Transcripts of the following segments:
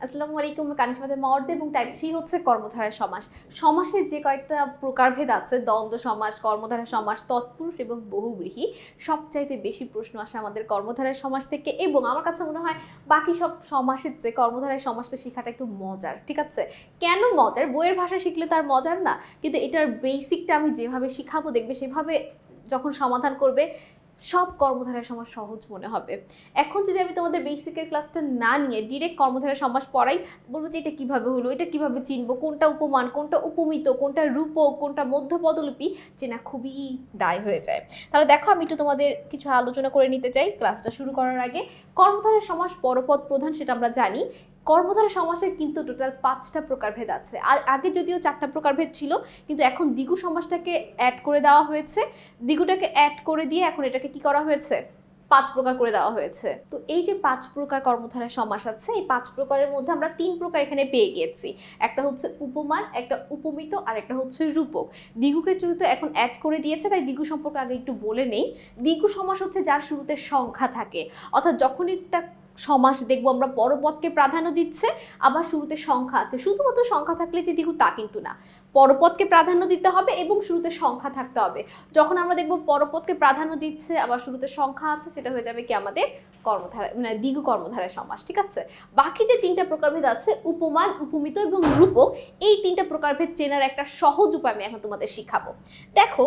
আসসালামু আলাইকুম। কানিশমাদের মর্দে এবং টাইপ 3 হচ্ছে কর্মধারয় সমাস। সমাসের যে কয়েকটা প্রকারভেদ আছে, দ্বন্দ্ব সমাস, কর্মধারয় সমাস, তৎপুরুষ এবং বহুব্রীহি, সবচাইতে বেশি প্রশ্ন আসে আমাদের কর্মধারয় সমাস থেকে। এবং আমার কাছে মনে হয় বাকি সব সমাসের চেয়ে কর্মধারয় সমাসটা শেখাটা একটু মজার। ঠিক আছে, কেন মজার? বইয়ের ভাষা শিখলে তার মজার না, কিন্তু এটার বেসিকটা আমি যেভাবে শিখাবো দেখবে সেভাবে যখন সমাধান করবে সব কর্মধারয় সমাস সহজ মনে হবে। এখন যদি আমি তোমাদের বেসিকের ক্লাসটা না নিয়ে ডিরেক্ট কর্মধারয় সমাস পড়াই, বলবো যে এটা কিভাবে হলো, এটা কিভাবে চিনবো, কোনটা উপমান, কোনটা উপমিত, কোনটা রূপক, কোনটা মধ্যপদলিপি, চেনা খুবই দায় হয়ে যায়। তাহলে দেখো, আমি একটু তোমাদের কিছু আলোচনা করে নিতে চাই ক্লাসটা শুরু করার আগে। কর্মধারয় সমাস পরপদ প্রধান সেটা আমরা জানি। কর্মধারয় সমাসের কিন্তু টোটাল 5টা প্রকারভেদ আছে। আর আগে যদিও 4টা প্রকারভেদ ছিল, কিন্তু এখন দ্বিগু সমাসটাকে অ্যাড করে দেওয়া হয়েছে। দ্বিগুটাকে অ্যাড করে দিয়ে এখন এটাকে কি করা হয়েছে? 5 প্রকার করে দেওয়া হয়েছে। তো এই যে 5 প্রকার কর্মধারয় সমাস আছে, এই 5 প্রকারের মধ্যে আমরা 3 প্রকার এখানে পেয়ে গিয়েছি। একটা হচ্ছে উপমান, একটা উপমিত, আর একটা হচ্ছে রূপক। দ্বিগুকে যেহেতু এখন অ্যাড করে দিয়েছে, তাই দ্বিগু সম্পর্কে আগে একটু বলে নেই। দ্বিগু সমাস হচ্ছে যার শুরুতে সংখ্যা থাকে, অর্থাৎ যখন একটা সমাস দেখবো আমরা পরপদকে প্রাধান্য দিচ্ছে, আবার শুরুতে সংখ্যা আছে। শুধুমাত্র সংখ্যা থাকলে যে দ্বিগু তা কিন্তু না, পরপদকে প্রাধান্য দিতে হবে এবং শুরুতে সংখ্যা থাকতে হবে। যখন আমরা দেখবো পরপদকে প্রাধান্য দিচ্ছে আবার শুরুতে সংখ্যা আছে, সেটা হয়ে যাবে কি আমাদের কর্মধারা, মানে দ্বিগু কর্মধারয় সমাস। ঠিক আছে, বাকি যে 3টা প্রকারভেদ আছে, উপমান, উপমিত এবং রূপক, এই 3টা প্রকারভেদ চেনার একটা সহজ উপায় আমি এখন তোমাদের শিখাবো। দেখো,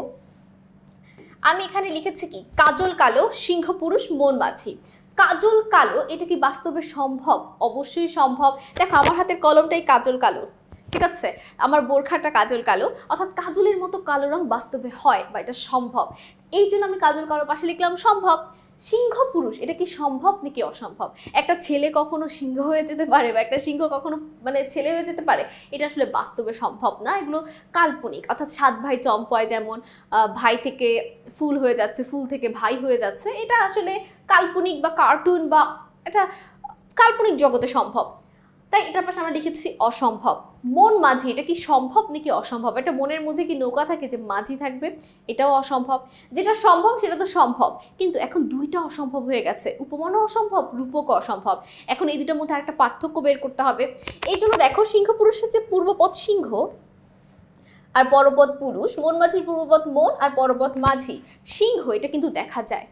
আমি এখানে লিখেছি কি, কাজল কালো, সিংহ পুরুষ, মন মাঝি। কাজল কালো, এটা কি বাস্তবে সম্ভব? অবশ্যই সম্ভব। দেখো, আমার হাতের কলমটাই কাজল কালো, ঠিক আছে, আমার বোরখাটা কাজল কালো, অর্থাৎ কাজলের মতো কালো রং বাস্তবে হয় বা এটা সম্ভব। এই জন্য আমি কাজল কালো পাশে লিখলাম সম্ভব। সিংহ পুরুষ, এটা কি সম্ভব নাকি অসম্ভব? একটা ছেলে কখনো সিংহ হয়ে যেতে পারে বা একটা সিংহ কখনো ছেলে হয়ে যেতে পারে? এটা আসলে বাস্তবে সম্ভব না, এগুলো কাল্পনিক। অর্থাৎ 7 ভাই চম্পয় যেমন ভাই থেকে ফুল হয়ে যাচ্ছে, ফুল থেকে ভাই হয়ে যাচ্ছে, এটা আসলে কাল্পনিক বা কার্টুন বা এটা কাল্পনিক জগতে সম্ভব, তাই এটার পাশে আমরা লিখেছি অসম্ভব। মন মাঝি, এটা কি সম্ভব নাকি অসম্ভব? এটা মনের মধ্যে কি নৌকা থাকে যে মাঝি থাকবে? এটাও অসম্ভব। যেটা সম্ভব সেটা তো সম্ভব, কিন্তু এখন 2টা অসম্ভব হয়ে গেছে, উপমানও অসম্ভব, রূপকও অসম্ভব। এখন এই 2টার মধ্যে একটা পার্থক্য বের করতে হবে। এই জন্য দেখো, সিংহ পুরুষের যে পূর্বপদ সিংহ আর পরপদ পুরুষ, মন মাঝির পূর্বপদ মন আর পরপদ মাঝি। সিংহ এটা কিন্তু দেখা যায়,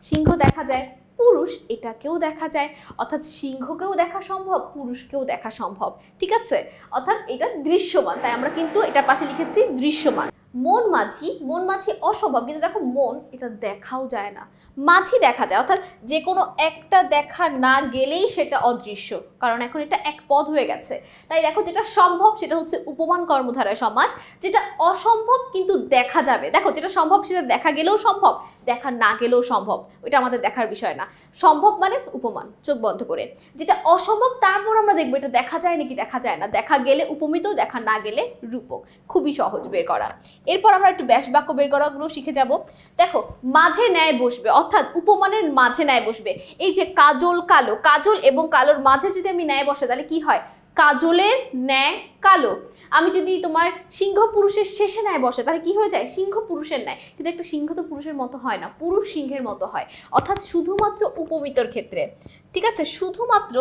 সিংহ দেখা যায়। পুরুষ এটাকেও দেখা যায়, অর্থাৎ সিংহকেও দেখা সম্ভব, পুরুষকেও দেখা সম্ভব। ঠিক আছে, অর্থাৎ এটা দৃশ্যমান, তাই আমরা কিন্তু এটার পাশে লিখেছি দৃশ্যমান। মন মাঝি, মন মাঝি অসম্ভব, কিন্তু দেখো মন এটা দেখাও যায় না, মাঝি দেখা যায়, অর্থাৎ যে কোনো একটা দেখা না গেলেই সেটা অদৃশ্য, কারণ এখন এটা এক পদ হয়ে গেছে। তাই দেখো, যেটা সম্ভব সেটা হচ্ছে উপমান কর্মধারয় সমাস, যেটা অসম্ভব কিন্তু দেখা যাবে। দেখো, যেটা সম্ভব সেটা দেখা গেলেও সম্ভব, দেখা না গেলেও সম্ভব, ওইটা আমাদের দেখার বিষয় না। সম্ভব মানে উপমান, চোখ বন্ধ করে। যেটা অসম্ভব তারপর আমরা দেখবো এটা দেখা যায় নাকি দেখা যায় না, দেখা গেলে উপমিত, দেখা না গেলে রূপক। খুবই সহজ বের করা। এরপর আমরা একটু ব্যাস বাক্য বের করাগুলো শিখে যাব। দেখো, মাঝে ন্যায় বসবে, অর্থাৎ উপমানের মাঝে ন্যায় বসবে। এই যে কাজল কালো, কাজল এবং কালোর মাঝে যদি আমি ন্যায় বসে, তাহলে কি হয়? কাজলের ন্যায় কালো। আমি যদি তোমার সিংহ পুরুষের শেষে ন্যায় বসে, তাহলে কি হয়ে যায়? সিংহ পুরুষের ন্যায়। কিন্তু একটা সিংহ তো পুরুষের মতো হয় না, পুরুষ সিংহের মতো হয়। অর্থাৎ শুধুমাত্র উপমিতর ক্ষেত্রে, ঠিক আছে, শুধুমাত্র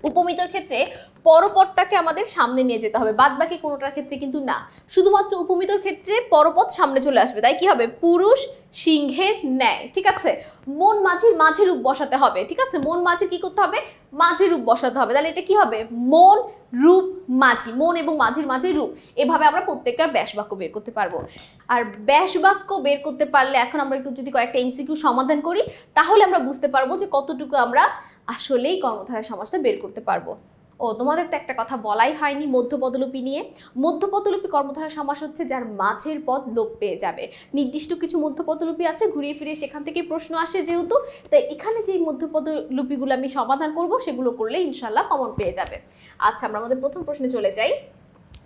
উপমিতর ক্ষেত্রে পরপদটাকে আমাদের সামনে নিয়ে যেতে হবে, বাদ বাকি কোনোটার ক্ষেত্রে কিন্তু না। শুধুমাত্র উপমিতর ক্ষেত্রে পরপদ সামনে চলে আসবে, তাই কি হবে? পুরুষ সিংহের ন্যায়। ঠিক আছে, মন মাঝির মাঝে রূপ বসাতে হবে। ঠিক আছে, মন মাঝির কি করতে হবে? মাঝে রূপ বসাতে হবে। তাহলে এটা কি হবে? মন রূপ মাঝি, মন এবং মাঝির মাঝে রূপ। এভাবে আমরা প্রত্যেকটার ব্যাস বাক্য বের করতে পারবো। আর ব্যাস বাক্য বের করতে পারলে এখন আমরা একটু যদি কয়েকটা এমসিকিউ সমাধান করি, তাহলে আমরা বুঝতে পারবো যে কতটুকু আমরা আসলেই কর্মধারয় সমাসটা বের করতে পারবো। ও, তোমাদের তো একটা কথা বলাই হয়নি মধ্যপদলিপি নিয়ে। মধ্যপদলিপি কর্মধারয় সমাস হচ্ছে যার মাঝের পদ লোপ পেয়ে যাবে। নির্দিষ্ট কিছু মধ্যপদলিপি আছে, ঘুরিয়ে ফিরিয়ে সেখান থেকে প্রশ্ন আসে যেহেতু, তাই এখানে যে মধ্যপদলিপিগুলো আমি সমাধান করব সেগুলো করলে ইনশাল্লাহ কমন পেয়ে যাবে। আচ্ছা, আমরা আমাদের প্রথম প্রশ্নে চলে যাই।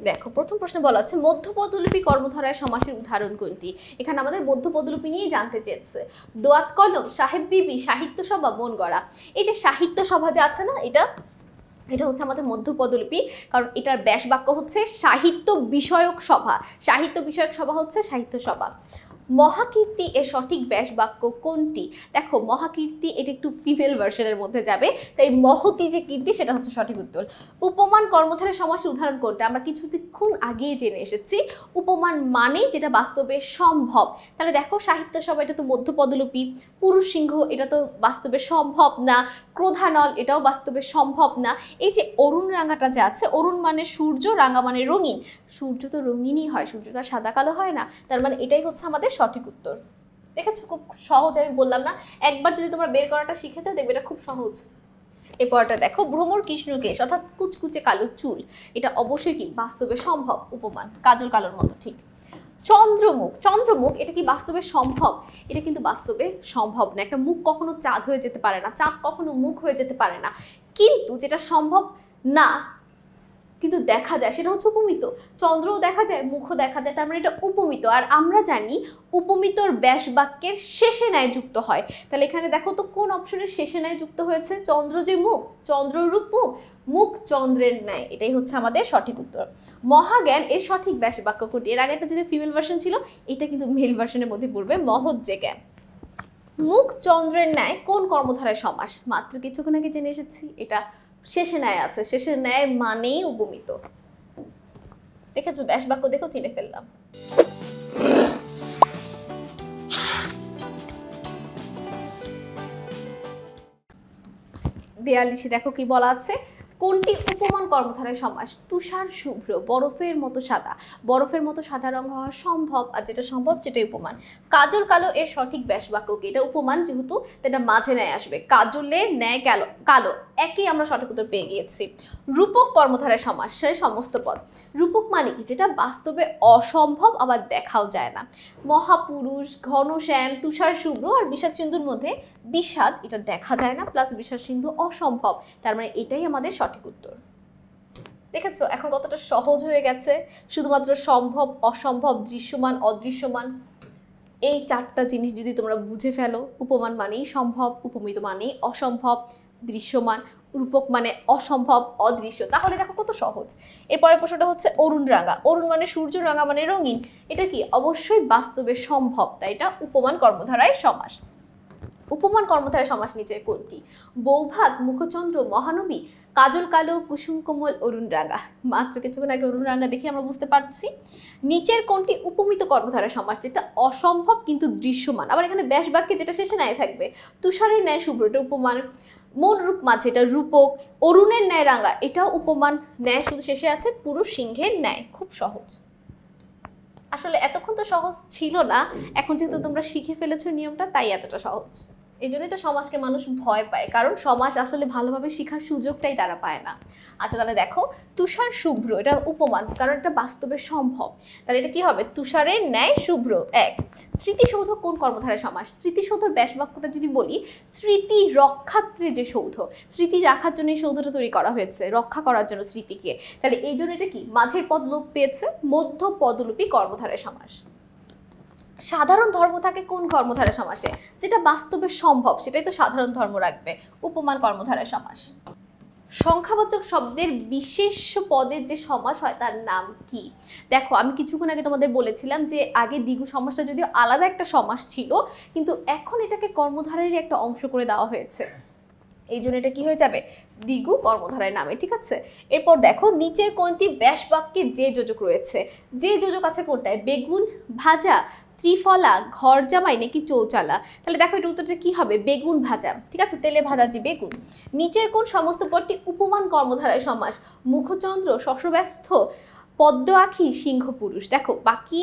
দেখো, প্রথম প্রশ্নে বলা আছে মধ্যপদলিপি কর্মধারয় সমাসের উদাহরণ কোনটি? এখানে আমাদের মধ্যপদলিপি নিয়েই জানতে চেয়েছে। দোয়াত কলম, সাহেব বিবি, সাহিত্য সভা, মন গড়া। এই যে সাহিত্য সভা যে আছে না, এটা হচ্ছে আমাদের মধ্যপদলিপি, কারণ এটার ব্যাস বাক্য হচ্ছে সাহিত্য বিষয়ক সভা। সাহিত্য বিষয়ক সভা হচ্ছে সাহিত্য সভা। মহাকীর্তি এর সঠিক ব্যাস বাক্য কোনটি? দেখো মহাকীর্তি এটা একটু ফিমেল ভার্সনের মধ্যে যাবে, তাই মহতি যে কীর্তি সেটা হচ্ছে সঠিক উত্তর। উপমান কর্মধারয় সমাসের উদাহরণ কোনটা? আমরা কিছুক্ষণ আগেই জেনে এসেছি উপমান মানে যেটা বাস্তবে সম্ভব। তাহলে দেখো সাহিত্য সভা এটা তো মধ্যপদলোপী, পুরুষ সিংহ এটা তো বাস্তবে সম্ভব না, ক্রোধানল এটাও বাস্তবে সম্ভব না। এই যে অরুণ রাঙাটা যে আছে, অরুণ মানে সূর্য, রাঙা মানে রঙিন, সূর্য তো রঙিনই হয়, সূর্য তো সাদা কালো হয় না, তার মানে এটাই হচ্ছে আমাদের সঠিক উত্তর। দেখেছো খুব সহজ, আমি বললাম না, একবার যদি তোমরা বের করাটা শিখে যাও দেখবে এটা খুব সহজ। এরপরটা দেখো ভ্রমর কৃষ্ণকেশ অর্থাৎ কুচকুচে কালো চুল, এটা অবশ্যই কি বাস্তবে সম্ভব, উপমান, কাজল কালোর মতো ঠিক। চন্দ্রমুখ, চন্দ্রমুখ এটা কি বাস্তবে সম্ভব? এটা কিন্তু বাস্তবে সম্ভব না, একটা মুখ কখনো চাঁদ হয়ে যেতে পারে না, চাঁদ কখনো মুখ হয়ে যেতে পারে না, কিন্তু যেটা সম্ভব না কিন্তু দেখা যায় সেটা হচ্ছে উপমিত। চন্দ্রও দেখা যায়, মুখও দেখা যায়, তার মানে এটা উপমিত। আর আমরা জানি উপমিতর ব্যাস বাক্যের শেষে ন্যায় যুক্ত হয়। তাহলে এখানে দেখো তো কোন অপশনের শেষে ন্যায় যুক্ত হয়েছে? চন্দ্র যে মুখ, চন্দ্ররূপ মুখ, মুখ চন্দ্রের ন্যায়, এটাই হচ্ছে আমাদের সঠিক উত্তর। মহাজ্ঞান এর সঠিক ব্যাস বাক্য কোনটি? এর আগে একটা যদি ফিমেল ভার্সন ছিল, এটা কিন্তু মেল ভার্সনের মধ্যে পড়বে, মহৎ যে জ্ঞান। মুখ চন্দ্রের ন্যায় কোন কর্মধারায় সমাস? মাত্র কিছুক্ষণ আগে জেনে এসেছি, এটা শেষে ন্যায় আছে, শেষে ন্যায় মানেই উপমিত। দেখেছো ব্যাস বাক্য দেখো চিনে ফেললাম। 42 দেখো কি বলা আছে, কোনটি উপমান কর্মধারয় সমাস? তুষার শুভ্র, বরফের মতো সাদা, বরফের মতো সাদা রং হওয়া সম্ভব, আর যেটা সম্ভব সেটাই উপমান। কাজল কালো এর সঠিক ব্যাস বাক্য কি? এটা উপমান, যেহেতু এটা মাঝে ন্যায় আসবে, কাজলের ন্যায় কালো, একই আমরা সঠিক উত্তর পেয়ে গিয়েছি। রূপক কর্মধারয় সমাস, সে সমস্ত পদ। রূপক মানে কি? যেটা বাস্তবে অসম্ভব আবার দেখাও যায় না। মহাপুরুষ, ঘনশ্যাম, তুষার শুভ্র আর বিষাদ সিন্ধুর মধ্যে বিষাদ এটা দেখা যায় না, প্লাস বিষাদ সিন্ধু অসম্ভব, তার মানে এটাই আমাদের সঠিক উত্তর। দেখেছো এখন কতটা সহজ হয়ে গেছে, শুধুমাত্র সম্ভব, অসম্ভব, দৃশ্যমান, অদৃশ্যমান, এই চারটা জিনিস যদি তোমরা বুঝে ফেলো, উপমান মানেই সম্ভব, উপমিত মানেই অসম্ভব, দৃশ্যমান, রূপক মানে অসম্ভব, অদৃশ্য, তাহলে দেখো কত সহজ। এরপরের প্রশ্নটা হচ্ছে অরুণ রাঙা, অরুণ মানে সূর্য, রাঙা মানে রঙিন, এটা কি? অবশ্যই বাস্তবে সম্ভব, তাই এটা উপমান কর্মধারায় সমাস। উপমান কর্মধারয় সমাস নিচের কোনটি? বৌভাত, মুখচন্দ্র, মহানবী, কাজল কালো, কুসুম কোমল, অরুণ রাঙা। মাত্র কিছুক্ষণ আগে অরুণ রাঙা দেখে আমরা বুঝতে পারছি। নিচের কোনটি উপমিত কর্মধারয় সমাস? যেটা অসম্ভব কিন্তু দৃশ্যমান, আবার এখানে ব্যাস বাক্যে যেটা শেষে ন্যায় থাকবে, তুষারের ন্যায় শুভ্র এটা উপমান, মন রূপ মাঝে এটা রূপক, অরুণের ন্যায় রাঙা এটাও উপমান, ন্যায় শুধু শেষে আছে পুরুষ সিংহের ন্যায়। খুব সহজ, আসলে এতক্ষণ তো সহজ ছিল না, এখন যেহেতু তোমরা শিখে ফেলেছো নিয়মটা তাই এতটা সহজ। এই জন্যই তো সমাজকে মানুষ ভয় পায়, কারণ সমাজ আসলে ভালোভাবে শেখার সুযোগটাই তারা পায় না। আচ্ছা তাহলে দেখো তুষার শুভ্র এটা উপমান, কারণ এটা বাস্তবে সম্ভব, তাহলে এটা কি হবে? তুষারের ন্যায় শুভ্র। এক। স্মৃতিসৌধ কোন কর্মধারয় সমাস? স্মৃতিসৌধর ব্যাস বাক্যটা যদি বলি, স্মৃতি রক্ষাত্রে যে সৌধ, স্মৃতি রাখার জন্য এই সৌধটা তৈরি করা হয়েছে, রক্ষা করার জন্য স্মৃতিকে, তাহলে এই জন্য এটা কি? মাঝের পদ লোপ পেয়েছে, মধ্য পদলোপী কর্মধারয় সমাস। সাধারণ ধর্ম থাকে কোন কর্মধারয় সমাসে? যেটা বাস্তবে সম্ভব সেটাই তো সাধারণ ধর্ম রাখবে, উপমান কর্মধারয় সমাস। সংখ্যাবাচক শব্দের বিশেষ পদের যে সমাস হয় তার নাম কি? দেখো আমি কিছুক্ষণ আগে তোমাদের বলেছিলাম যে আগে দ্বিগু সমাসটা যদিও আলাদা একটা সমাস ছিল, কিন্তু এখন এটাকে কর্মধারয়ের একটা অংশ করে দেওয়া হয়েছে, এই জন্য এটা কি হয়ে যাবে? দ্বিগু কর্মধারয় নামে, ঠিক আছে। এরপর দেখো নিচের কোনটি ব্যাস বাক্যে যে যোজক রয়েছে? যে যোজক আছে কোনটায়? বেগুন ভাজা, ত্রিফলা, ঘর জামাই নাকি চৌচালা? তাহলে দেখো এটা উত্তরটা কি হবে? বেগুন ভাজা, ঠিক আছে, তেলে ভাজা যে বেগুন। নিচের কোন সমস্ত পদটি উপমান কর্মধারয় সমাস? মুখচন্দ্র, শশব্যস্ত, পদ্ম আখি, সিংহ পুরুষ। দেখো বাকি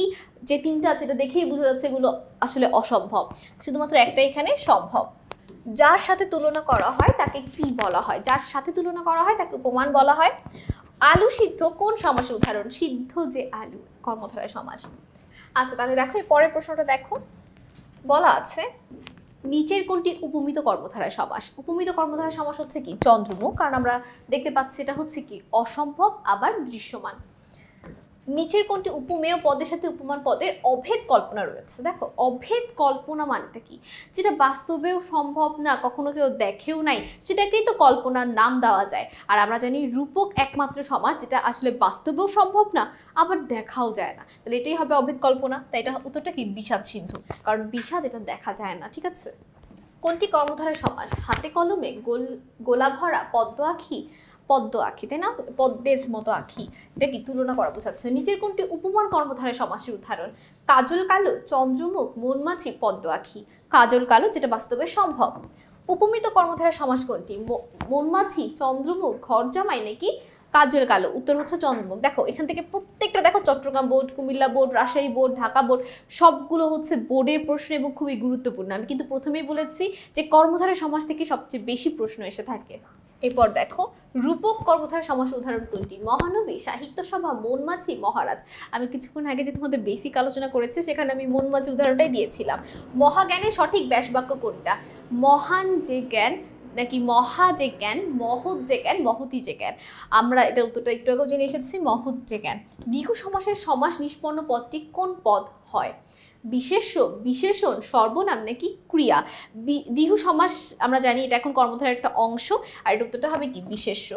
যে তিনটা আছে এটা দেখেই বোঝা যাচ্ছে এগুলো আসলে অসম্ভব, শুধুমাত্র একটা এখানে সম্ভব। যার সাথে তুলনা করা হয় তাকে কি বলা হয়? যার সাথে তুলনা করা হয় তাকে উপমান বলা হয়। আলু সিদ্ধ কোন সমাসের উদাহরণ? সিদ্ধ যে আলু, কর্মধারয় সমাস। আচ্ছা তাহলে দেখো এই পরের প্রশ্নটা দেখো, বলা আছে নিচের কোনটি উপমিত কর্মধারয় সমাস? উপমিত কর্মধারয় সমাস হচ্ছে কি? চন্দ্রমুখ, কারণ আমরা দেখতে পাচ্ছি এটা হচ্ছে কি? অসম্ভব আবার দৃশ্যমান। নিচের কোনটি উপমেয় পদের সাথে উপমান পদের অভেদ কল্পনা রয়েছে? দেখো অভেদ কল্পনা মানেটা কি, যেটা বাস্তবেও সম্ভব না, কখনো কেউ দেখেও নাই, সেটাকেই তো কল্পনার নাম দেওয়া যায়। আর আমরা জানি রূপক একমাত্র সমাস যেটা আসলে বাস্তবেও সম্ভব না আবার দেখাও যায় না, তাহলে এটাই হবে অভেদ কল্পনা। তাই এটা উত্তরটা কি বিষাদ সিন্ধু, কারণ বিষাদ এটা দেখা যায় না। ঠিক আছে, কোনটি কর্মধারয় সমাস? হাতে কলমে, গোলা ভরা, পদ্ম আঁখি, পদ্ম আঁখি, তাই না, পদ্মের মতো আঁখি, এটা কি তুলনা করা বোঝাচ্ছে। নিচের কোনটি উপমান কর্মধারয় সমাসের উদাহরণ? কাজল কালো, চন্দ্রমুখ, মনমাছি, পদ্ম আঁখি। কাজল কালো যেটা বাস্তবে সম্ভব। উপমিত কর্মধারয় সমাস কোনটি? মনমাছি, চন্দ্রমুখ, ঘর জামাই নাকি কাজল কালো? উত্তর হচ্ছে চন্দ্রমুখ। দেখো এখান থেকে প্রত্যেকটা দেখো, Chattogram board, Cumilla board, Rajshahi board, Dhaka board, সবগুলো হচ্ছে বোর্ডের প্রশ্ন এবং খুবই গুরুত্বপূর্ণ। আমি কিন্তু প্রথমেই বলেছি যে কর্মধারয় সমাস থেকে সবচেয়ে বেশি প্রশ্ন এসে থাকে। এরপর দেখো রূপক কর্মধারয় সমাস উদাহরণ কোনটি? মহানবী, সাহিত্য সভা, মনমাছি, মহারাজ। আমি কিছুক্ষণ আগে যে তোমাদের বেসিক আলোচনা করেছি সেখানে আমি মনমাছি উদাহরণটাই দিয়েছিলাম। মহাজ্ঞানের সঠিক ব্যাসবাক্য কোনটা? মহান যে জ্ঞান নাকি মহা যে জ্ঞান, মহৎ যে জ্ঞান, মহতি যে জ্ঞান। আমরা এটা উত্তরটা একটু আগে জেনে এসেছি, মহৎ যে জ্ঞান। দ্বিগু সমাসের সমাস নিষ্পন্ন পদটি কোন পদ হয়? বিশেষ্য, বিশেষণ, সর্বনাম নাকি ক্রিয়া? দ্বিগু সমাস আমরা জানি এটা এখন কর্মধারয়ের একটা অংশ, আর এটা উত্তরটা হবে কি বিশেষ্য।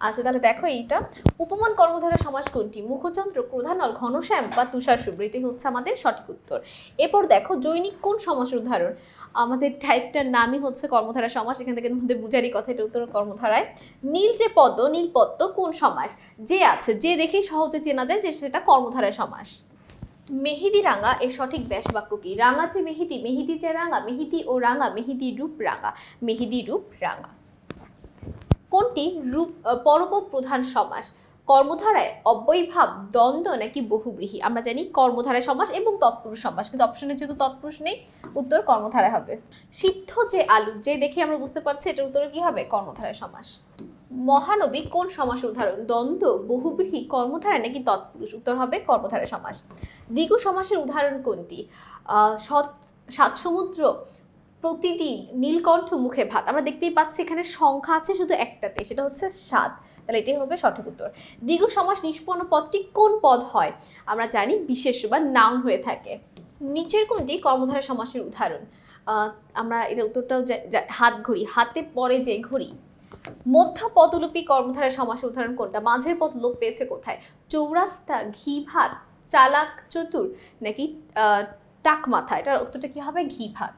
আচ্ছা তাহলে দেখো এইটা উপমান কর্মধারয় সমাস কোনটি? মুখচন্দ্র, ক্রোধানল, ঘনশ্যাম বা তুষার শুভ্র, এটি হচ্ছে আমাদের সঠিক উত্তর। এরপর দেখো জৈনিক কোন সমাসের উদাহরণ? আমাদের টাইপটার নামই হচ্ছে কর্মধারয় সমাস, এখান থেকে তোমাদের বুঝারই কথা, এটা উত্তর কর্মধারায়। নীল যে পদ্ম, নীলপদ্ম কোন সমাস? যে আছে, যে দেখেই সহজে চেনা যায় যে সেটা কর্মধারয় সমাস। মেহেদি রাঙা এর সঠিক ব্যাস বাক্য কি? রাঙা যে মেহেদি, মেহেদি যে রাঙা, মেহেদি ও রাঙা, মেহেদি রূপ রাঙা, মেহেদি রূপ রাঙা। কোনটি রূপ পরপদ প্রধান সমাস? কর্মধারায় অব্যয়ভাব, দ্বন্দ্ব নাকি বহুব্রীহি? আমরা জানি কর্মধারায় সমাস এবং তৎপুরুষ সমাস, কিন্তু অপশনে যেহেতু তৎপুরুষ নেই উত্তর কর্মধারায় হবে। সিদ্ধ যে আলু, যে দেখে আমরা বুঝতে পারছি এটার উত্তরে কি হবে? কর্মধারায় সমাস। মহানবী কোন সমাসের উদাহরণ? দ্বন্দ্ব, বহুব্রীহি, কর্মধারায় নাকি তৎপুরুষ? উত্তর হবে কর্মধারায় সমাস। দ্বিগু সমাসের উদাহরণ কোনটি? সাত সমুদ্র, প্রতিদিন, নীলকণ্ঠ, মুখে ভাত। আমরা দেখতেই পাচ্ছি এখানে সংখ্যা আছে শুধু একটাতে, সেটা হচ্ছে 7, তাহলে এটাই হবে সঠিক উত্তর। দ্বিগু সমাস নিষ্পন্ন পদটি কোন পদ হয়? আমরা জানি বিশেষ্য বা নাউন হয়ে থাকে। নিচের কোনটি কর্মধারয় সমাসের উদাহরণ? আমরা এটা উত্তরটাও হাত ঘড়ি, হাতে পরে যে ঘড়ি। মধ্য পদলোপী কর্মধারয় সমাসের উদাহরণ কোনটা? মাঝের পদ লোপ পেয়েছে কোথায়? চৌরাস্তা, ঘি ভাত, চালাক চতুর নাকি টাক মাথা? এটার উত্তরটা কি হবে? ঘি ভাত,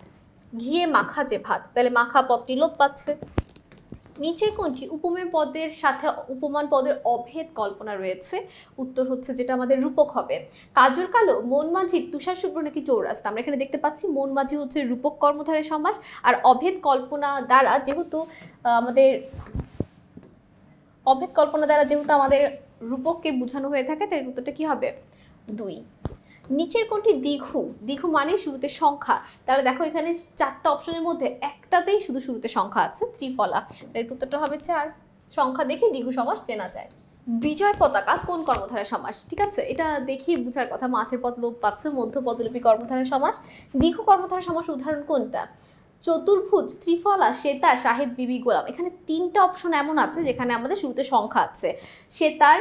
ঘিয়ে মাখা যে ভাত, তাহলে মাখা পদটি লোপ পাচ্ছে। নিচের কোনটি উপমেয় পদের সাথে উপমান পদের অভেদ কল্পনা রয়েছে? উত্তর হচ্ছে যেটা আমাদের রূপক হবে। কাজল কালো, মনমাঝি, তুষার শুভ্র নাকি চৌরাস্তা? আমরা এখানে দেখতে পাচ্ছি মনমাঝি হচ্ছে রূপক কর্মধারয় সমাস, আর অভেদ কল্পনা দ্বারা যেহেতু আমাদের অভেদ কল্পনা দ্বারা যেহেতু আমাদের রূপককে বোঝানো হয়ে থাকে, তাই উত্তরটা কি হবে? 2। নিচের কোনটি দ্বিঘু? দ্বিঘু মানে শুরুতে সংখ্যা, তাহলে দেখো এখানে 4টা অপশনের মধ্যে একটাতেই শুধু শুরুতে সংখ্যা আছে, ত্রিফলা, এর উত্তরটা হবে 4। সংখ্যা দেখে দ্বিঘু সমাস চেনা যায়। বিজয় পতাকা কোন কর্মধারয় সমাস? ঠিক আছে, এটা দেখি বুঝার কথা। মাঝের পদ লোপ পাচ্ছে, মধ্য পদলোপী কর্মধারয় সমাস। দ্বিঘু কর্মধারয় সমাস উদাহরণ কোনটা? চতুর্ভুজ, ত্রিফলা, সেতার, সাহেব, বিবি, গোলাম। এখানে 3টা অপশন এমন আছে যেখানে আমাদের শুরুতে সংখ্যা আছে, সেতার,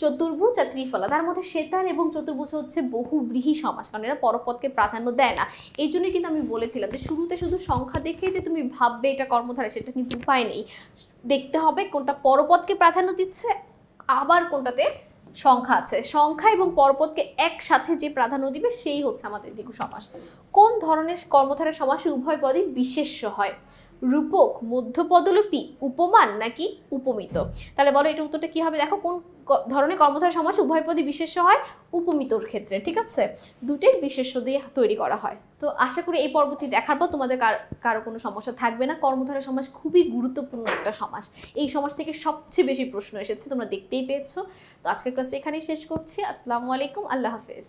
চতুর্ভুজ আর ত্রিফলা। তার মধ্যে সেতার এবং চতুর্ভুজ হচ্ছে বহুব্রীহি সমাস, কারণ এরা পরপদকে প্রাধান্য দেয় না। এই জন্যই কিন্তু আমি বলেছিলাম যে শুরুতে শুধু সংখ্যা দেখে যে তুমি ভাববে এটা কর্মধারয়, সেটা কিন্তু উপায় নেই। দেখতে হবে কোনটা পরপদকে প্রাধান্য দিচ্ছে, আবার কোনটাতে সংখ্যা আছে। সংখ্যা এবং পরপদকে একসাথে যে প্রাধান্য দিবে সেই হচ্ছে আমাদের দ্বিগু সমাস। কোন ধরনের কর্মধারয় সমাসে উভয় পদই বিশেষ্য হয়? রূপক, মধ্যপদলোপী, উপমান নাকি উপমিত? তাহলে বলো এটা উত্তরটা কি হবে? দেখো কোন ধরনের কর্মধারয় সমাস উভয় পদই বিশেষ্য হয়? উপমিতর ক্ষেত্রে। ঠিক আছে, দুটির বিশেষ্য দিয়ে তৈরি করা হয়। তো আশা করি এই পর্বটি দেখার পর তোমাদের কারো কোনো সমস্যা থাকবে না। কর্মধারয় সমাস খুবই গুরুত্বপূর্ণ একটা সমাস, এই সমাস থেকে সবচেয়ে বেশি প্রশ্ন এসেছে, তোমরা দেখতেই পেয়েছো। তো আজকের ক্লাসটা এখানেই শেষ করছি। আসসালামু আলাইকুম, আল্লাহ হাফেজ।